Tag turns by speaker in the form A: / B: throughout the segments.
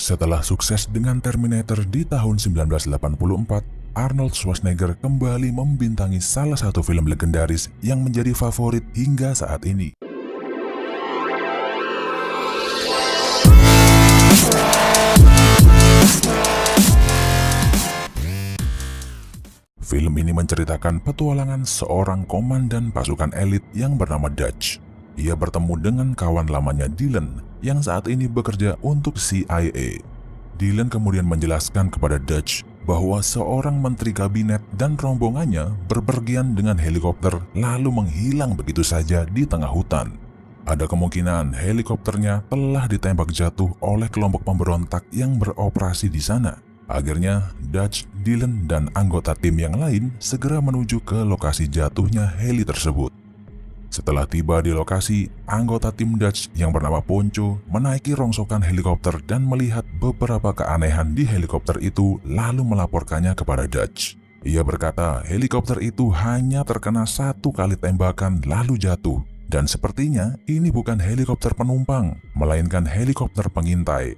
A: Setelah sukses dengan Terminator di tahun 1984, Arnold Schwarzenegger kembali membintangi salah satu film legendaris yang menjadi favorit hingga saat ini. Film ini menceritakan petualangan seorang komandan pasukan elit yang bernama Dutch. Ia bertemu dengan kawan lamanya Dylan yang saat ini bekerja untuk CIA. Dylan kemudian menjelaskan kepada Dutch bahwa seorang menteri kabinet dan rombongannya berpergian dengan helikopter lalu menghilang begitu saja di tengah hutan. Ada kemungkinan helikopternya telah ditembak jatuh oleh kelompok pemberontak yang beroperasi di sana. Akhirnya, Dutch, Dylan, dan anggota tim yang lain segera menuju ke lokasi jatuhnya heli tersebut. Setelah tiba di lokasi, anggota tim Dutch yang bernama Poncho menaiki rongsokan helikopter dan melihat beberapa keanehan di helikopter itu lalu melaporkannya kepada Dutch. Ia berkata helikopter itu hanya terkena satu kali tembakan lalu jatuh, dan sepertinya ini bukan helikopter penumpang, melainkan helikopter pengintai.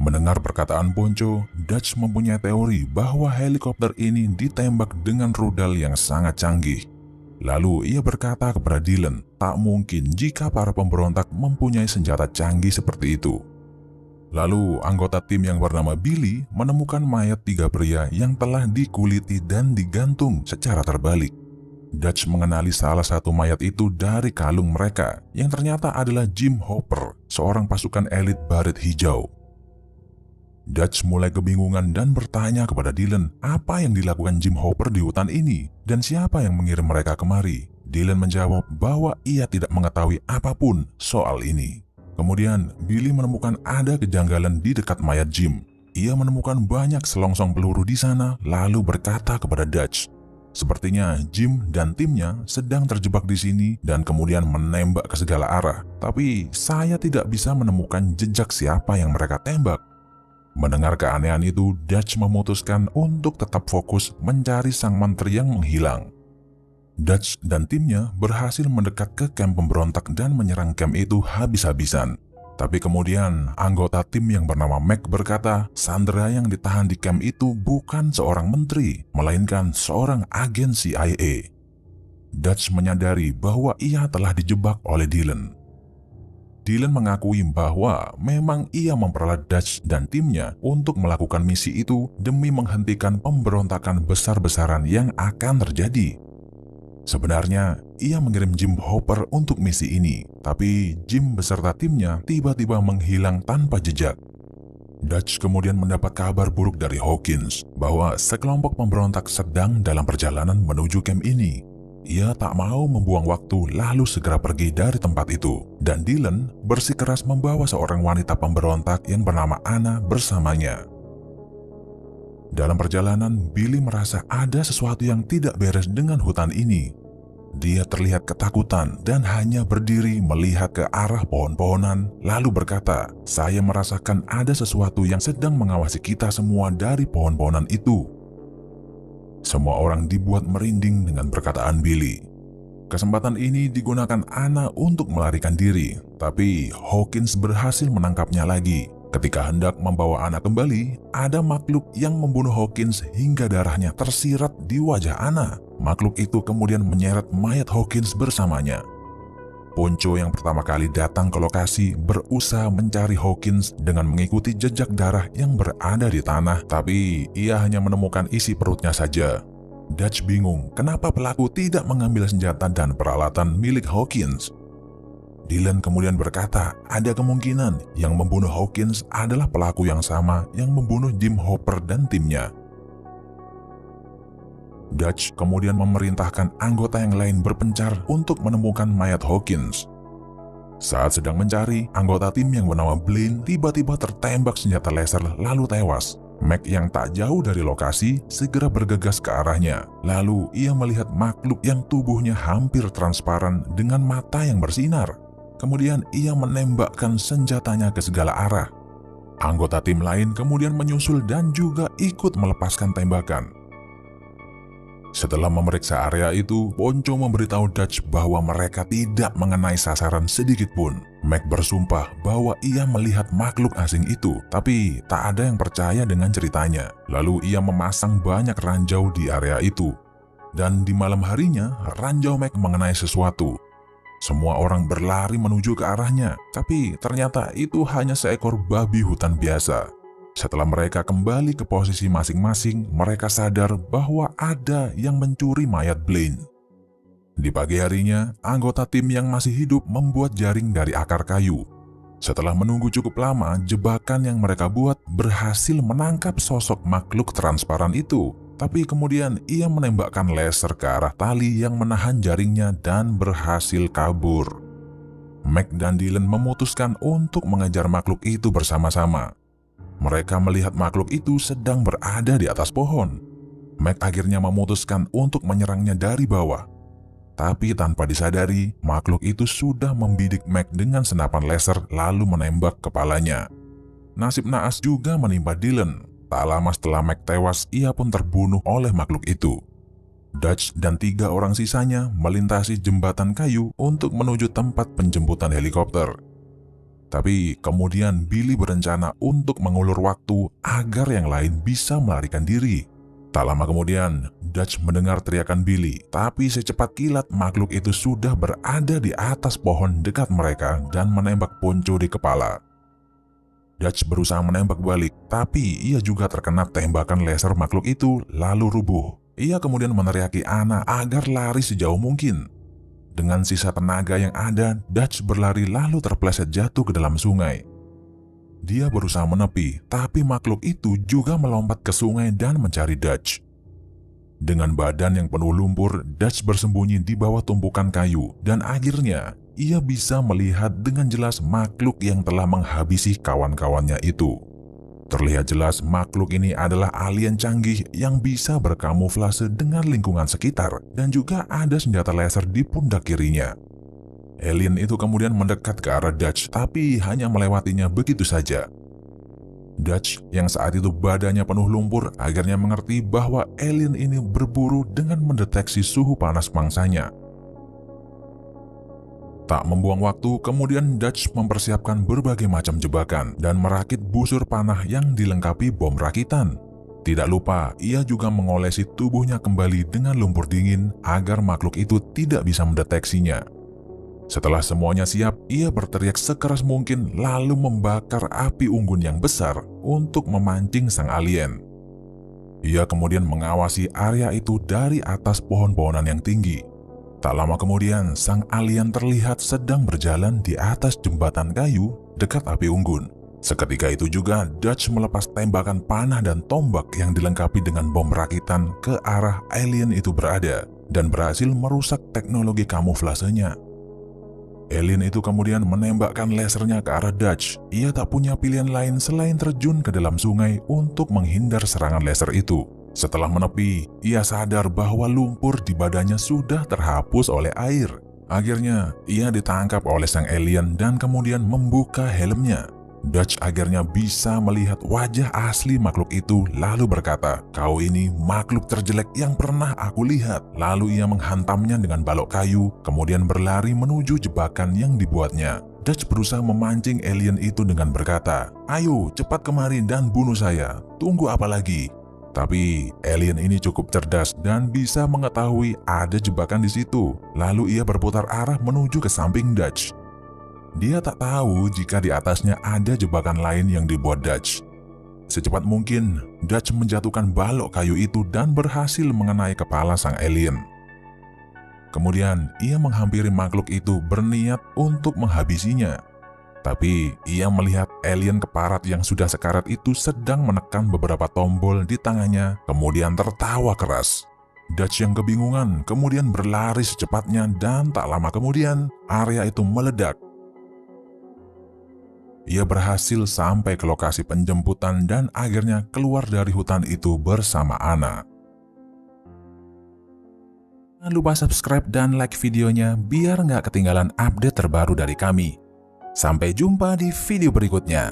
A: Mendengar perkataan Poncho, Dutch mempunyai teori bahwa helikopter ini ditembak dengan rudal yang sangat canggih. Lalu ia berkata kepada Dylan, tak mungkin jika para pemberontak mempunyai senjata canggih seperti itu. Lalu anggota tim yang bernama Billy menemukan mayat 3 pria yang telah dikuliti dan digantung secara terbalik. Dutch mengenali salah satu mayat itu dari kalung mereka, yang ternyata adalah Jim Hopper, seorang pasukan elit baret hijau. Dutch mulai kebingungan dan bertanya kepada Dylan apa yang dilakukan Jim Hopper di hutan ini dan siapa yang mengirim mereka kemari. Dylan menjawab bahwa ia tidak mengetahui apapun soal ini. Kemudian Billy menemukan ada kejanggalan di dekat mayat Jim. Ia menemukan banyak selongsong peluru di sana lalu berkata kepada Dutch, sepertinya Jim dan timnya sedang terjebak di sini dan kemudian menembak ke segala arah. Tapi saya tidak bisa menemukan jejak siapa yang mereka tembak. Mendengar keanehan itu, Dutch memutuskan untuk tetap fokus mencari sang menteri yang menghilang. Dutch dan timnya berhasil mendekat ke kamp pemberontak dan menyerang kamp itu habis-habisan. Tapi kemudian anggota tim yang bernama Mac berkata Sandra yang ditahan di kamp itu bukan seorang menteri, melainkan seorang agen CIA. Dutch menyadari bahwa ia telah dijebak oleh Dylan. Dylan mengakui bahwa memang ia memperalat Dutch dan timnya untuk melakukan misi itu demi menghentikan pemberontakan besar-besaran yang akan terjadi. Sebenarnya, ia mengirim Jim Hopper untuk misi ini, tapi Jim beserta timnya tiba-tiba menghilang tanpa jejak. Dutch kemudian mendapat kabar buruk dari Hawkins bahwa sekelompok pemberontak sedang dalam perjalanan menuju kamp ini. Ia tak mau membuang waktu lalu segera pergi dari tempat itu, dan Dylan bersikeras membawa seorang wanita pemberontak yang bernama Anna bersamanya. Dalam perjalanan, Billy merasa ada sesuatu yang tidak beres dengan hutan ini. Dia terlihat ketakutan dan hanya berdiri melihat ke arah pohon-pohonan, lalu berkata, "Saya merasakan ada sesuatu yang sedang mengawasi kita semua dari pohon-pohonan itu." Semua orang dibuat merinding dengan perkataan Billy. Kesempatan ini digunakan Anna untuk melarikan diri, tapi Hawkins berhasil menangkapnya lagi. Ketika hendak membawa Anna kembali, ada makhluk yang membunuh Hawkins hingga darahnya tersirat di wajah Anna. Makhluk itu kemudian menyeret mayat Hawkins bersamanya. Poncho yang pertama kali datang ke lokasi berusaha mencari Hawkins dengan mengikuti jejak darah yang berada di tanah, tapi ia hanya menemukan isi perutnya saja. Dutch bingung kenapa pelaku tidak mengambil senjata dan peralatan milik Hawkins. Dylan kemudian berkata ada kemungkinan yang membunuh Hawkins adalah pelaku yang sama yang membunuh Jim Hopper dan timnya. Dutch kemudian memerintahkan anggota yang lain berpencar untuk menemukan mayat Hawkins. Saat sedang mencari, anggota tim yang bernama Blaine tiba-tiba tertembak senjata laser lalu tewas. Mac yang tak jauh dari lokasi segera bergegas ke arahnya. Lalu ia melihat makhluk yang tubuhnya hampir transparan dengan mata yang bersinar. Kemudian ia menembakkan senjatanya ke segala arah. Anggota tim lain kemudian menyusul dan juga ikut melepaskan tembakan. Setelah memeriksa area itu, Ponco memberitahu Dutch bahwa mereka tidak mengenai sasaran sedikit pun. Mac bersumpah bahwa ia melihat makhluk asing itu, tapi tak ada yang percaya dengan ceritanya. Lalu ia memasang banyak ranjau di area itu. Dan di malam harinya, ranjau Mac mengenai sesuatu. Semua orang berlari menuju ke arahnya, tapi ternyata itu hanya seekor babi hutan biasa. Setelah mereka kembali ke posisi masing-masing, mereka sadar bahwa ada yang mencuri mayat Blaine. Di pagi harinya, anggota tim yang masih hidup membuat jaring dari akar kayu. Setelah menunggu cukup lama, jebakan yang mereka buat berhasil menangkap sosok makhluk transparan itu. Tapi kemudian ia menembakkan laser ke arah tali yang menahan jaringnya dan berhasil kabur. Mac dan Dylan memutuskan untuk mengejar makhluk itu bersama-sama. Mereka melihat makhluk itu sedang berada di atas pohon. Mac akhirnya memutuskan untuk menyerangnya dari bawah. Tapi tanpa disadari, makhluk itu sudah membidik Mac dengan senapan laser lalu menembak kepalanya. Nasib naas juga menimpa Dylan. Tak lama setelah Mac tewas, ia pun terbunuh oleh makhluk itu. Dutch dan 3 orang sisanya melintasi jembatan kayu untuk menuju tempat penjemputan helikopter. Tapi kemudian Billy berencana untuk mengulur waktu agar yang lain bisa melarikan diri. Tak lama kemudian, Dutch mendengar teriakan Billy, tapi secepat kilat makhluk itu sudah berada di atas pohon dekat mereka dan menembak Ponco di kepala. Dutch berusaha menembak balik, tapi ia juga terkena tembakan laser makhluk itu lalu rubuh. Ia kemudian meneriaki Anna agar lari sejauh mungkin. Dengan sisa tenaga yang ada, Dutch berlari lalu terpleset jatuh ke dalam sungai. Dia berusaha menepi, tapi makhluk itu juga melompat ke sungai dan mencari Dutch. Dengan badan yang penuh lumpur, Dutch bersembunyi di bawah tumpukan kayu dan akhirnya ia bisa melihat dengan jelas makhluk yang telah menghabisi kawan-kawannya itu. Terlihat jelas makhluk ini adalah alien canggih yang bisa berkamuflase dengan lingkungan sekitar dan juga ada senjata laser di pundak kirinya. Alien itu kemudian mendekat ke arah Dutch tapi hanya melewatinya begitu saja. Dutch yang saat itu badannya penuh lumpur akhirnya mengerti bahwa alien ini berburu dengan mendeteksi suhu panas mangsanya. Tak membuang waktu, kemudian Dutch mempersiapkan berbagai macam jebakan dan merakit busur panah yang dilengkapi bom rakitan. Tidak lupa, ia juga mengolesi tubuhnya kembali dengan lumpur dingin agar makhluk itu tidak bisa mendeteksinya. Setelah semuanya siap, ia berteriak sekeras mungkin lalu membakar api unggun yang besar untuk memancing sang alien. Ia kemudian mengawasi area itu dari atas pohon-pohonan yang tinggi. Tak lama kemudian, sang alien terlihat sedang berjalan di atas jembatan kayu dekat api unggun. Seketika itu juga, Dutch melepas tembakan panah dan tombak yang dilengkapi dengan bom rakitan ke arah alien itu berada dan berhasil merusak teknologi kamuflasenya. Alien itu kemudian menembakkan lasernya ke arah Dutch. Ia tak punya pilihan lain selain terjun ke dalam sungai untuk menghindar serangan laser itu. Setelah menepi, ia sadar bahwa lumpur di badannya sudah terhapus oleh air. Akhirnya, ia ditangkap oleh sang alien dan kemudian membuka helmnya. Dutch akhirnya bisa melihat wajah asli makhluk itu lalu berkata, "Kau ini makhluk terjelek yang pernah aku lihat." Lalu ia menghantamnya dengan balok kayu, kemudian berlari menuju jebakan yang dibuatnya. Dutch berusaha memancing alien itu dengan berkata, "Ayo, cepat kemari dan bunuh saya. Tunggu apa lagi?" Tapi alien ini cukup cerdas dan bisa mengetahui ada jebakan di situ. Lalu ia berputar arah menuju ke samping Dutch. Dia tak tahu jika di atasnya ada jebakan lain yang dibuat Dutch. Secepat mungkin, Dutch menjatuhkan balok kayu itu dan berhasil mengenai kepala sang alien. Kemudian, ia menghampiri makhluk itu berniat untuk menghabisinya. Tapi, ia melihat alien keparat yang sudah sekarat itu sedang menekan beberapa tombol di tangannya, kemudian tertawa keras. Dutch yang kebingungan kemudian berlari secepatnya dan tak lama kemudian, area itu meledak. Ia berhasil sampai ke lokasi penjemputan dan akhirnya keluar dari hutan itu bersama Anna. Jangan lupa subscribe dan like videonya biar nggak ketinggalan update terbaru dari kami. Sampai jumpa di video berikutnya.